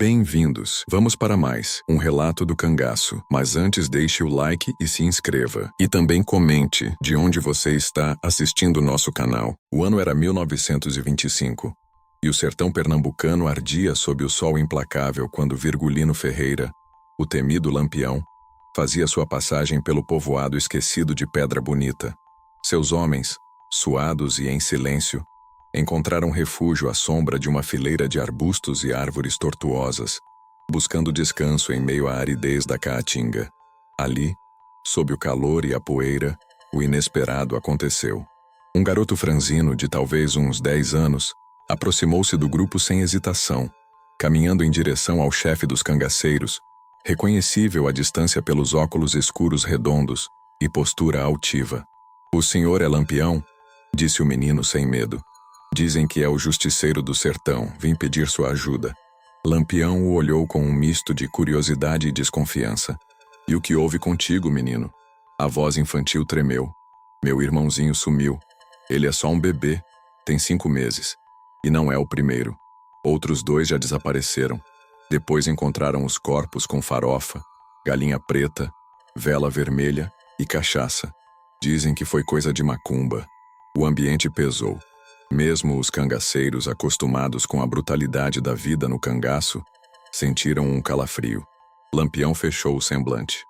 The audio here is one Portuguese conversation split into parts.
Bem-vindos. Vamos para mais um relato do cangaço. Mas antes deixe o like e se inscreva. E também comente de onde você está assistindo o nosso canal. O ano era 1925. E o sertão pernambucano ardia sob o sol implacável quando Virgulino Ferreira, o temido Lampião, fazia sua passagem pelo povoado esquecido de Pedra Bonita. Seus homens, suados e em silêncio, encontraram refúgio à sombra de uma fileira de arbustos e árvores tortuosas, buscando descanso em meio à aridez da caatinga. Ali, sob o calor e a poeira, o inesperado aconteceu. Um garoto franzino de talvez uns 10 anos aproximou-se do grupo sem hesitação, caminhando em direção ao chefe dos cangaceiros, reconhecível à distância pelos óculos escuros redondos e postura altiva. "O senhor é Lampião?", disse o menino sem medo. "Dizem que é o justiceiro do sertão, vim pedir sua ajuda." Lampião o olhou com um misto de curiosidade e desconfiança. "E o que houve contigo, menino?" A voz infantil tremeu. "Meu irmãozinho sumiu. Ele é só um bebê, tem 5 meses. E não é o primeiro. Outros 2 já desapareceram. Depois encontraram os corpos com farofa, galinha preta, vela vermelha e cachaça. Dizem que foi coisa de macumba." O ambiente pesou. Mesmo os cangaceiros, acostumados com a brutalidade da vida no cangaço, sentiram um calafrio. Lampião fechou o semblante.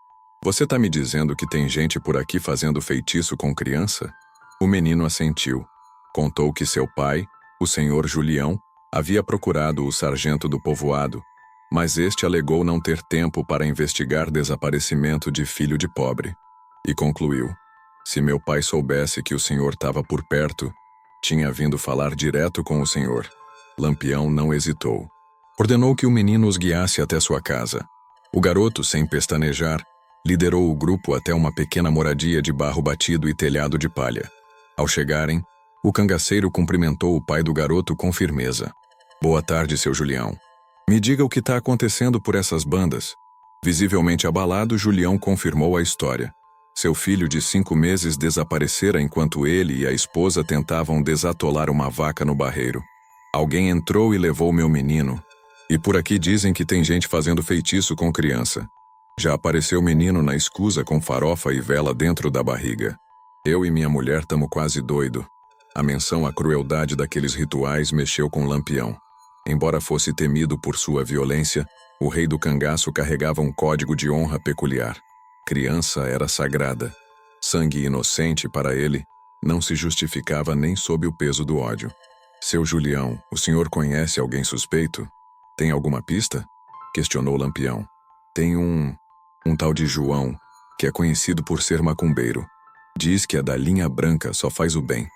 "Você tá me dizendo que tem gente por aqui fazendo feitiço com criança?" O menino assentiu. Contou que seu pai, o senhor Julião, havia procurado o sargento do povoado, mas este alegou não ter tempo para investigar desaparecimento de filho de pobre. E concluiu: "Se meu pai soubesse que o senhor estava por perto, tinha vindo falar direto com o senhor." Lampião não hesitou. Ordenou que o menino os guiasse até sua casa. O garoto, sem pestanejar, liderou o grupo até uma pequena moradia de barro batido e telhado de palha. Ao chegarem, o cangaceiro cumprimentou o pai do garoto com firmeza. "Boa tarde, seu Julião. Me diga o que está acontecendo por essas bandas." Visivelmente abalado, Julião confirmou a história. Seu filho de 5 meses desaparecera enquanto ele e a esposa tentavam desatolar uma vaca no barreiro. "Alguém entrou e levou meu menino. E por aqui dizem que tem gente fazendo feitiço com criança. Já apareceu menino na escusa com farofa e vela dentro da barriga. Eu e minha mulher tamo quase doido." A menção à crueldade daqueles rituais mexeu com Lampião. Embora fosse temido por sua violência, o rei do cangaço carregava um código de honra peculiar. Criança era sagrada. Sangue inocente, para ele, não se justificava nem sob o peso do ódio. "Seu Julião, o senhor conhece alguém suspeito? Tem alguma pista?" questionou Lampião. "Tem um tal de João, que é conhecido por ser macumbeiro. Diz que a da linha branca só faz o bem.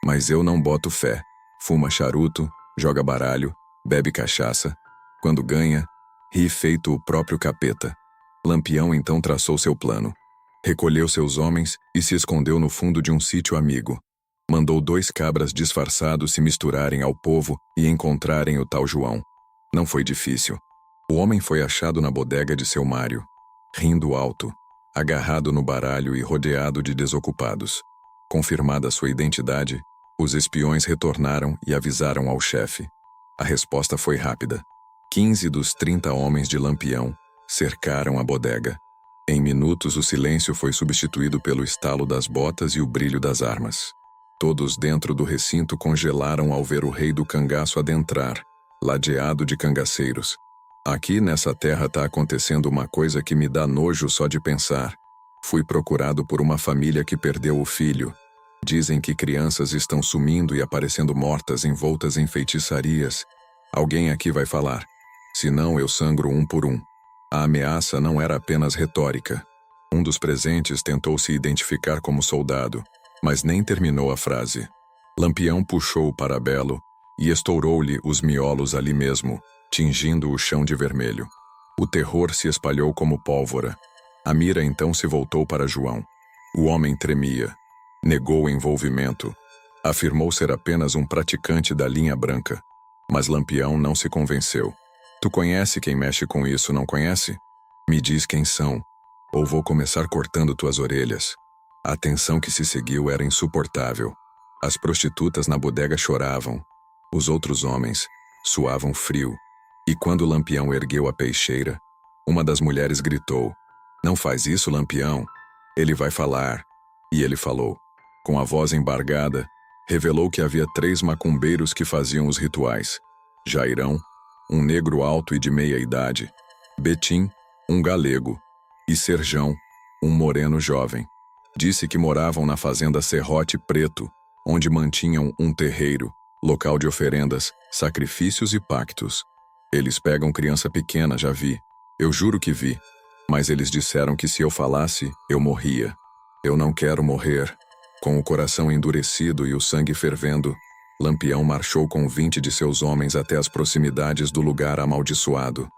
Mas eu não boto fé. Fuma charuto, joga baralho, bebe cachaça. Quando ganha, ri feito o próprio capeta." Lampião então traçou seu plano. Recolheu seus homens e se escondeu no fundo de um sítio amigo. Mandou 2 cabras disfarçados se misturarem ao povo e encontrarem o tal João. Não foi difícil. O homem foi achado na bodega de seu Mário, rindo alto, agarrado no baralho e rodeado de desocupados. Confirmada sua identidade, os espiões retornaram e avisaram ao chefe. A resposta foi rápida. 15 dos 30 homens de Lampião cercaram a bodega. Em minutos, o silêncio foi substituído pelo estalo das botas e o brilho das armas. Todos dentro do recinto congelaram ao ver o rei do cangaço adentrar, ladeado de cangaceiros. "Aqui nessa terra tá acontecendo uma coisa que me dá nojo só de pensar. Fui procurado por uma família que perdeu o filho. Dizem que crianças estão sumindo e aparecendo mortas envoltas em feitiçarias. Alguém aqui vai falar. Senão eu sangro um por um." A ameaça não era apenas retórica. Um dos presentes tentou se identificar como soldado, mas nem terminou a frase. Lampião puxou o parabelo e estourou-lhe os miolos ali mesmo, tingindo o chão de vermelho. O terror se espalhou como pólvora. A mira então se voltou para João. O homem tremia. Negou o envolvimento. Afirmou ser apenas um praticante da linha branca. Mas Lampião não se convenceu. "Tu conhece quem mexe com isso, não conhece? Me diz quem são, ou vou começar cortando tuas orelhas." A tensão que se seguiu era insuportável. As prostitutas na bodega choravam. Os outros homens suavam frio. E quando Lampião ergueu a peixeira, uma das mulheres gritou: "Não faz isso, Lampião. Ele vai falar." E ele falou. Com a voz embargada, revelou que havia 3 macumbeiros que faziam os rituais: Jairão, um negro alto e de meia idade; Betim, um galego; e Serjão, um moreno jovem. Disse que moravam na fazenda Serrote Preto, onde mantinham um terreiro, local de oferendas, sacrifícios e pactos. Eles pegam criança pequena, já vi. Eu juro que vi. Mas eles disseram que se eu falasse, eu morria. Eu não quero morrer. Com o coração endurecido e o sangue fervendo, Lampião marchou com 20 de seus homens até as proximidades do lugar amaldiçoado,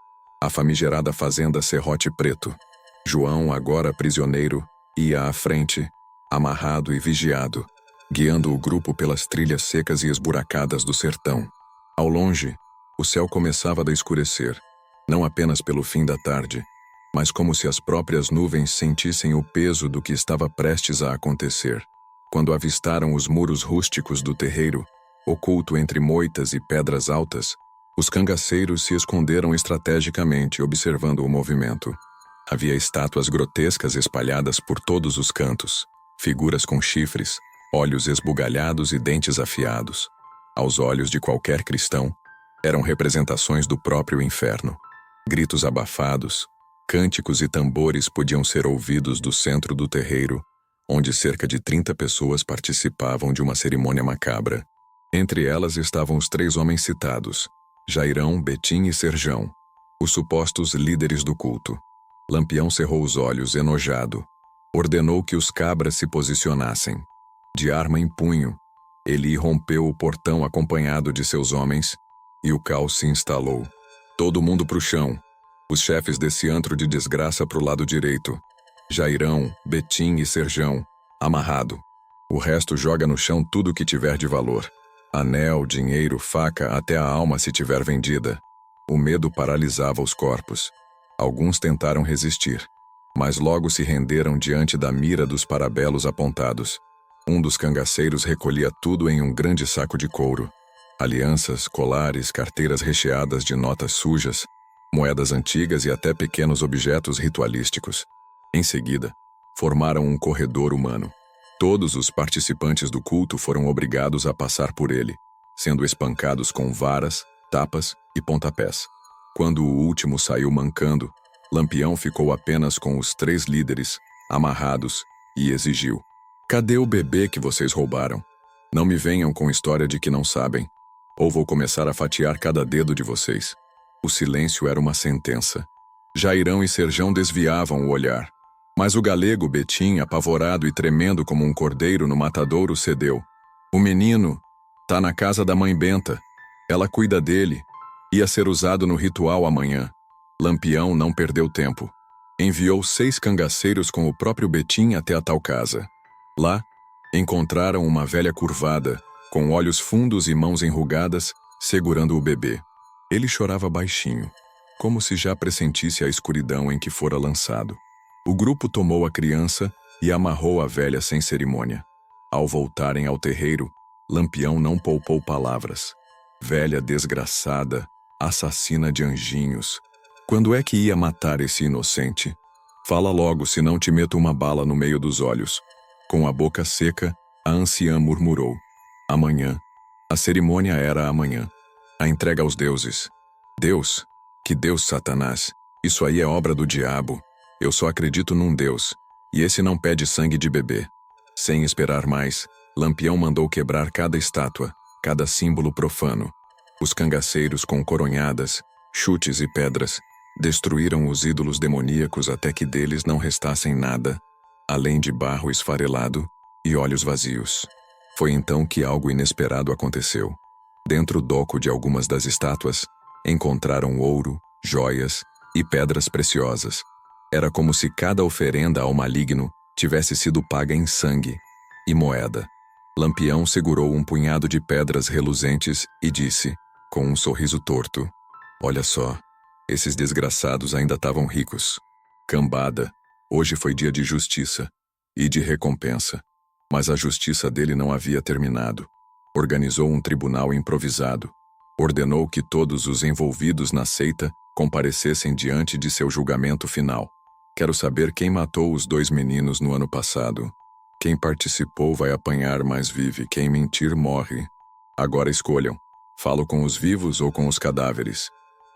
a famigerada fazenda Serrote Preto. João, agora prisioneiro, ia à frente, amarrado e vigiado, guiando o grupo pelas trilhas secas e esburacadas do sertão. Ao longe, o céu começava a escurecer, não apenas pelo fim da tarde, mas como se as próprias nuvens sentissem o peso do que estava prestes a acontecer. Quando avistaram os muros rústicos do terreiro, oculto entre moitas e pedras altas, os cangaceiros se esconderam estrategicamente, observando o movimento. Havia estátuas grotescas espalhadas por todos os cantos, figuras com chifres, olhos esbugalhados e dentes afiados. Aos olhos de qualquer cristão, eram representações do próprio inferno. Gritos abafados, cânticos e tambores podiam ser ouvidos do centro do terreiro, onde cerca de 30 pessoas participavam de uma cerimônia macabra. Entre elas estavam os 3 homens citados: Jairão, Betim e Serjão, os supostos líderes do culto. Lampião cerrou os olhos, enojado. Ordenou que os cabras se posicionassem. De arma em punho, ele irrompeu o portão acompanhado de seus homens, e o caos se instalou. Todo mundo pro chão. Os chefes desse antro de desgraça pro lado direito. Jairão, Betim e Serjão, amarrado. O resto joga no chão tudo que tiver de valor. Anel, dinheiro, faca, até a alma se tiver vendida. O medo paralisava os corpos. Alguns tentaram resistir, mas logo se renderam diante da mira dos parabelos apontados. Um dos cangaceiros recolhia tudo em um grande saco de couro. Alianças, colares, carteiras recheadas de notas sujas, moedas antigas e até pequenos objetos ritualísticos. Em seguida, formaram um corredor humano. Todos os participantes do culto foram obrigados a passar por ele, sendo espancados com varas, tapas e pontapés. Quando o último saiu mancando, Lampião ficou apenas com os 3 líderes, amarrados, e exigiu: "Cadê o bebê que vocês roubaram? Não me venham com história de que não sabem, ou vou começar a fatiar cada dedo de vocês." O silêncio era uma sentença. Jairão e Serjão desviavam o olhar, mas o galego Betim, apavorado e tremendo como um cordeiro no matadouro, cedeu. "O menino tá na casa da mãe Benta. Ela cuida dele. Ia ser usado no ritual amanhã." Lampião não perdeu tempo. Enviou 6 cangaceiros com o próprio Betim até a tal casa. Lá, encontraram uma velha curvada, com olhos fundos e mãos enrugadas, segurando o bebê. Ele chorava baixinho, como se já pressentisse a escuridão em que fora lançado. O grupo tomou a criança e amarrou a velha sem cerimônia. Ao voltarem ao terreiro, Lampião não poupou palavras. "Velha desgraçada, assassina de anjinhos. Quando é que ia matar esse inocente? Fala logo, senão te meto uma bala no meio dos olhos." Com a boca seca, a anciã murmurou: "Amanhã." A cerimônia era amanhã. A entrega aos deuses. Deus? Que Deus, Satanás? Isso aí é obra do diabo. Eu só acredito num Deus, e esse não pede sangue de bebê. Sem esperar mais, Lampião mandou quebrar cada estátua, cada símbolo profano. Os cangaceiros com coronhadas, chutes e pedras destruíram os ídolos demoníacos até que deles não restassem nada, além de barro esfarelado e olhos vazios. Foi então que algo inesperado aconteceu. Dentro do doco de algumas das estátuas, encontraram ouro, joias e pedras preciosas. Era como se cada oferenda ao maligno tivesse sido paga em sangue e moeda. Lampião segurou um punhado de pedras reluzentes e disse, com um sorriso torto: "Olha só, esses desgraçados ainda estavam ricos. Cambada, hoje foi dia de justiça e de recompensa." Mas a justiça dele não havia terminado. Organizou um tribunal improvisado. Ordenou que todos os envolvidos na seita comparecessem diante de seu julgamento final. Quero saber quem matou os 2 meninos no ano passado. Quem participou vai apanhar, mas vive. Quem mentir, morre. Agora escolham. Falo com os vivos ou com os cadáveres.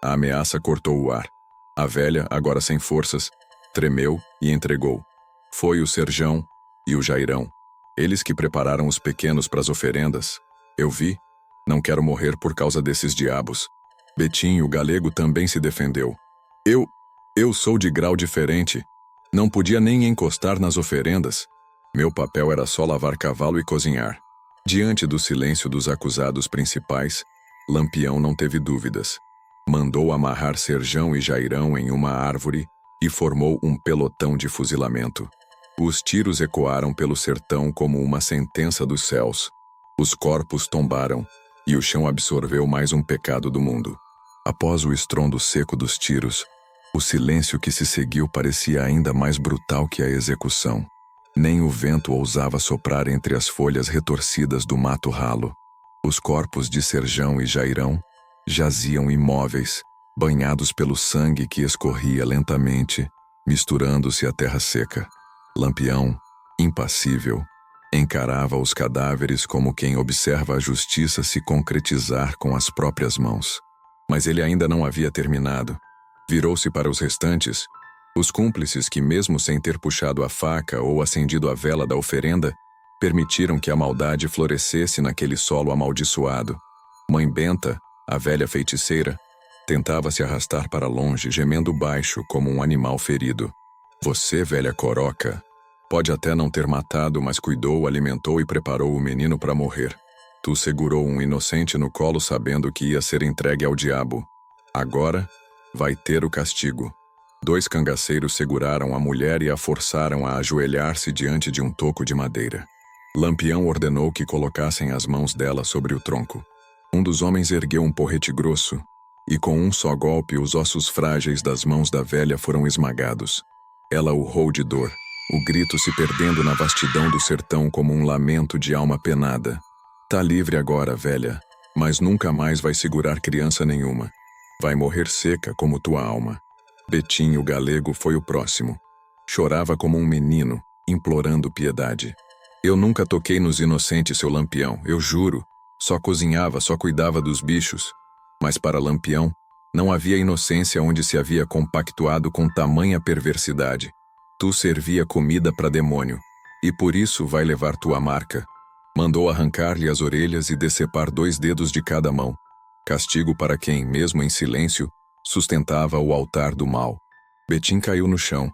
A ameaça cortou o ar. A velha, agora sem forças, tremeu e entregou. Foi o Serjão e o Jairão. Eles que prepararam os pequenos para as oferendas. Eu vi. Não quero morrer por causa desses diabos. Betinho, o galego, também se defendeu. Eu sou de grau diferente. Não podia nem encostar nas oferendas. Meu papel era só lavar cavalo e cozinhar. Diante do silêncio dos acusados principais, Lampião não teve dúvidas. Mandou amarrar Serjão e Jairão em uma árvore e formou um pelotão de fuzilamento. Os tiros ecoaram pelo sertão como uma sentença dos céus. Os corpos tombaram e o chão absorveu mais um pecado do mundo. Após o estrondo seco dos tiros, o silêncio que se seguiu parecia ainda mais brutal que a execução. Nem o vento ousava soprar entre as folhas retorcidas do mato ralo. Os corpos de Serjão e Jairão jaziam imóveis, banhados pelo sangue que escorria lentamente, misturando-se à terra seca. Lampião, impassível, encarava os cadáveres como quem observa a justiça se concretizar com as próprias mãos. Mas ele ainda não havia terminado. Virou-se para os restantes, os cúmplices que, mesmo sem ter puxado a faca ou acendido a vela da oferenda, permitiram que a maldade florescesse naquele solo amaldiçoado. Mãe Benta, a velha feiticeira, tentava se arrastar para longe, gemendo baixo como um animal ferido. Você, velha coroca, pode até não ter matado, mas cuidou, alimentou e preparou o menino para morrer. Tu segurou um inocente no colo sabendo que ia ser entregue ao diabo. Agora vai ter o castigo. 2 cangaceiros seguraram a mulher e a forçaram a ajoelhar-se diante de um toco de madeira. Lampião ordenou que colocassem as mãos dela sobre o tronco. Um dos homens ergueu um porrete grosso, e com um só golpe os ossos frágeis das mãos da velha foram esmagados. Ela urrou de dor, o grito se perdendo na vastidão do sertão como um lamento de alma penada. Tá livre agora, velha, mas nunca mais vai segurar criança nenhuma. Vai morrer seca como tua alma. Betinho, o galego, foi o próximo. Chorava como um menino, implorando piedade. Eu nunca toquei nos inocentes, seu Lampião, eu juro. Só cozinhava, só cuidava dos bichos. Mas para Lampião, não havia inocência onde se havia compactuado com tamanha perversidade. Tu servia comida para demônio, e por isso vai levar tua marca. Mandou arrancar-lhe as orelhas e decepar 2 dedos de cada mão. Castigo para quem, mesmo em silêncio, sustentava o altar do mal. Betim caiu no chão,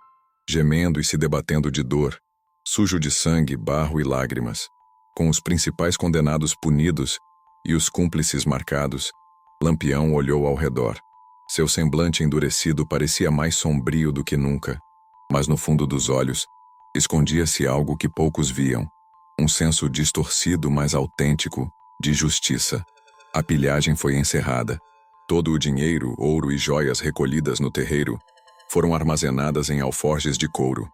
gemendo e se debatendo de dor, sujo de sangue, barro e lágrimas. Com os principais condenados punidos e os cúmplices marcados, Lampião olhou ao redor. Seu semblante endurecido parecia mais sombrio do que nunca, mas no fundo dos olhos escondia-se algo que poucos viam, um senso distorcido, mas autêntico, de justiça. A pilhagem foi encerrada. Todo o dinheiro, ouro e joias recolhidas no terreiro foram armazenadas em alforjes de couro.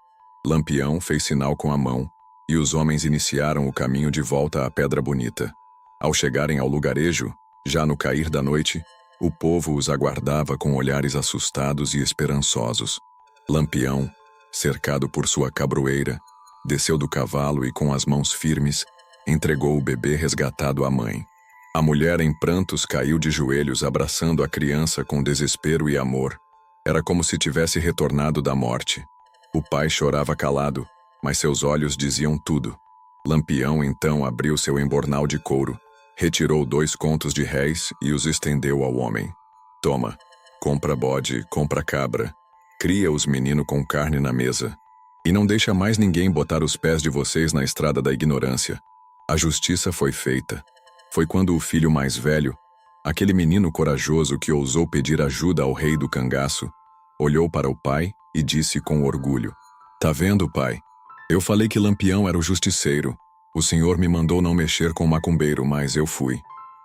Lampião fez sinal com a mão, e os homens iniciaram o caminho de volta à Pedra Bonita. Ao chegarem ao lugarejo, já no cair da noite, o povo os aguardava com olhares assustados e esperançosos. Lampião, cercado por sua cabroeira, desceu do cavalo e, com as mãos firmes, entregou o bebê resgatado à mãe. A mulher, em prantos, caiu de joelhos abraçando a criança com desespero e amor. Era como se tivesse retornado da morte. O pai chorava calado, mas seus olhos diziam tudo. Lampião então abriu seu embornal de couro, retirou 2 contos de réis e os estendeu ao homem. Toma, compra bode, compra cabra, cria os meninos com carne na mesa. E não deixa mais ninguém botar os pés de vocês na estrada da ignorância. A justiça foi feita. Foi quando o filho mais velho, aquele menino corajoso que ousou pedir ajuda ao rei do cangaço, olhou para o pai e disse com orgulho: Tá vendo, pai? Eu falei que Lampião era o justiceiro. O senhor me mandou não mexer com o macumbeiro, mas eu fui.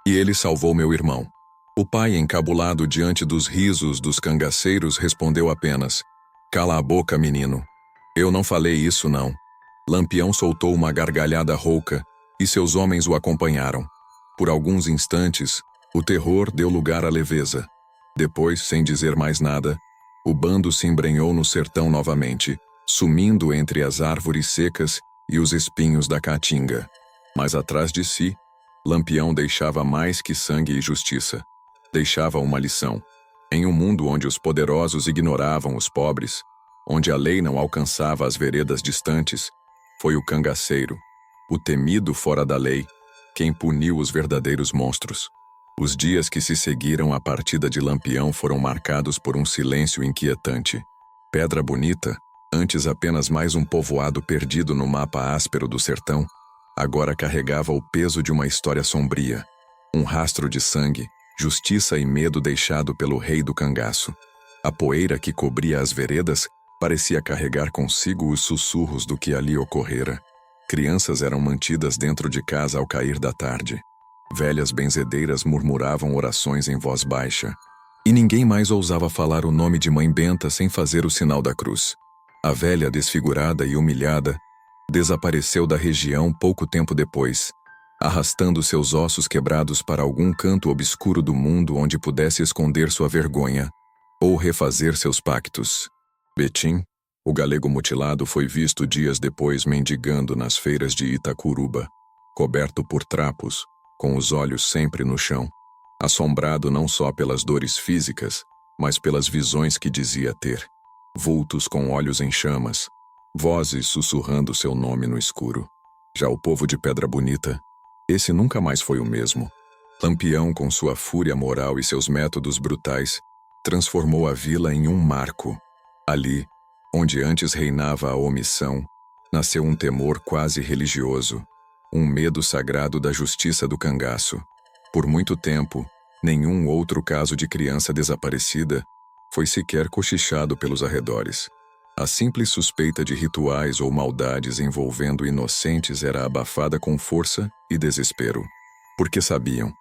E ele salvou meu irmão. O pai, encabulado diante dos risos dos cangaceiros, respondeu apenas: Cala a boca, menino. Eu não falei isso, não. Lampião soltou uma gargalhada rouca e seus homens o acompanharam. Por alguns instantes, O terror deu lugar à leveza. Depois, sem dizer mais nada, o bando se embrenhou no sertão novamente, sumindo entre as árvores secas e os espinhos da caatinga. Mas atrás de si, Lampião deixava mais que sangue e justiça. Deixava uma lição. Em um mundo onde os poderosos ignoravam os pobres, onde a lei não alcançava as veredas distantes, foi o cangaceiro, o temido fora da lei, quem puniu os verdadeiros monstros. Os dias que se seguiram à partida de Lampião foram marcados por um silêncio inquietante. Pedra Bonita, antes apenas mais um povoado perdido no mapa áspero do sertão, agora carregava o peso de uma história sombria, um rastro de sangue, justiça e medo deixado pelo rei do cangaço. A poeira que cobria as veredas parecia carregar consigo os sussurros do que ali ocorrera. Crianças eram mantidas dentro de casa ao cair da tarde. Velhas benzedeiras murmuravam orações em voz baixa. E ninguém mais ousava falar o nome de Mãe Benta sem fazer o sinal da cruz. A velha, desfigurada e humilhada, desapareceu da região pouco tempo depois, arrastando seus ossos quebrados para algum canto obscuro do mundo onde pudesse esconder sua vergonha ou refazer seus pactos. Betim, o galego mutilado, foi visto dias depois mendigando nas feiras de Itacuruba, coberto por trapos, com os olhos sempre no chão, assombrado não só pelas dores físicas, mas pelas visões que dizia ter. Vultos com olhos em chamas, vozes sussurrando seu nome no escuro. Já o povo de Pedra Bonita, esse nunca mais foi o mesmo. Lampião, com sua fúria moral e seus métodos brutais, transformou a vila em um marco. Ali, onde antes reinava a omissão, nasceu um temor quase religioso, um medo sagrado da justiça do cangaço. Por muito tempo, nenhum outro caso de criança desaparecida foi sequer cochichado pelos arredores. A simples suspeita de rituais ou maldades envolvendo inocentes era abafada com força e desespero. Porque sabiam,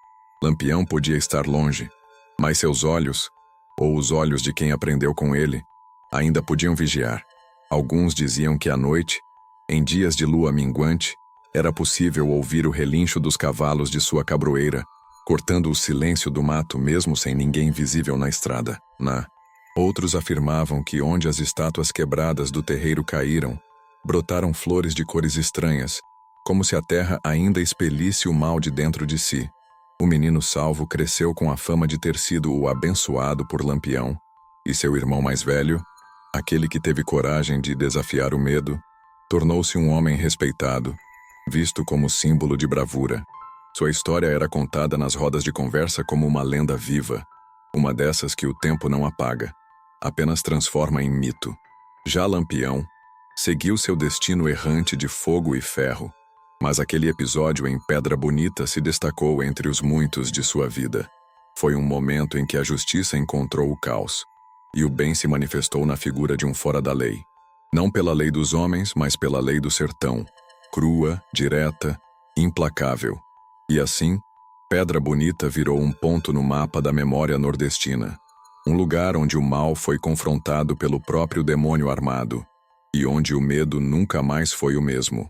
Lampião podia estar longe, mas seus olhos, ou os olhos de quem aprendeu com ele, ainda podiam vigiar. Alguns diziam que à noite, em dias de lua minguante, era possível ouvir o relincho dos cavalos de sua cabroeira, cortando o silêncio do mato mesmo sem ninguém visível na estrada. Outros afirmavam que onde as estátuas quebradas do terreiro caíram, brotaram flores de cores estranhas, como se a terra ainda expelisse o mal de dentro de si. O menino salvo cresceu com a fama de ter sido o abençoado por Lampião, e seu irmão mais velho, aquele que teve coragem de desafiar o medo, tornou-se um homem respeitado, visto como símbolo de bravura. Sua história era contada nas rodas de conversa como uma lenda viva, uma dessas que o tempo não apaga, apenas transforma em mito. Já Lampião seguiu seu destino errante de fogo e ferro, mas aquele episódio em Pedra Bonita se destacou entre os muitos de sua vida. Foi um momento em que a justiça encontrou o caos, e o bem se manifestou na figura de um fora da lei. Não pela lei dos homens, mas pela lei do sertão, crua, direta, implacável. E assim, Pedra Bonita virou um ponto no mapa da memória nordestina. Um lugar onde o mal foi confrontado pelo próprio demônio armado, e onde o medo nunca mais foi o mesmo.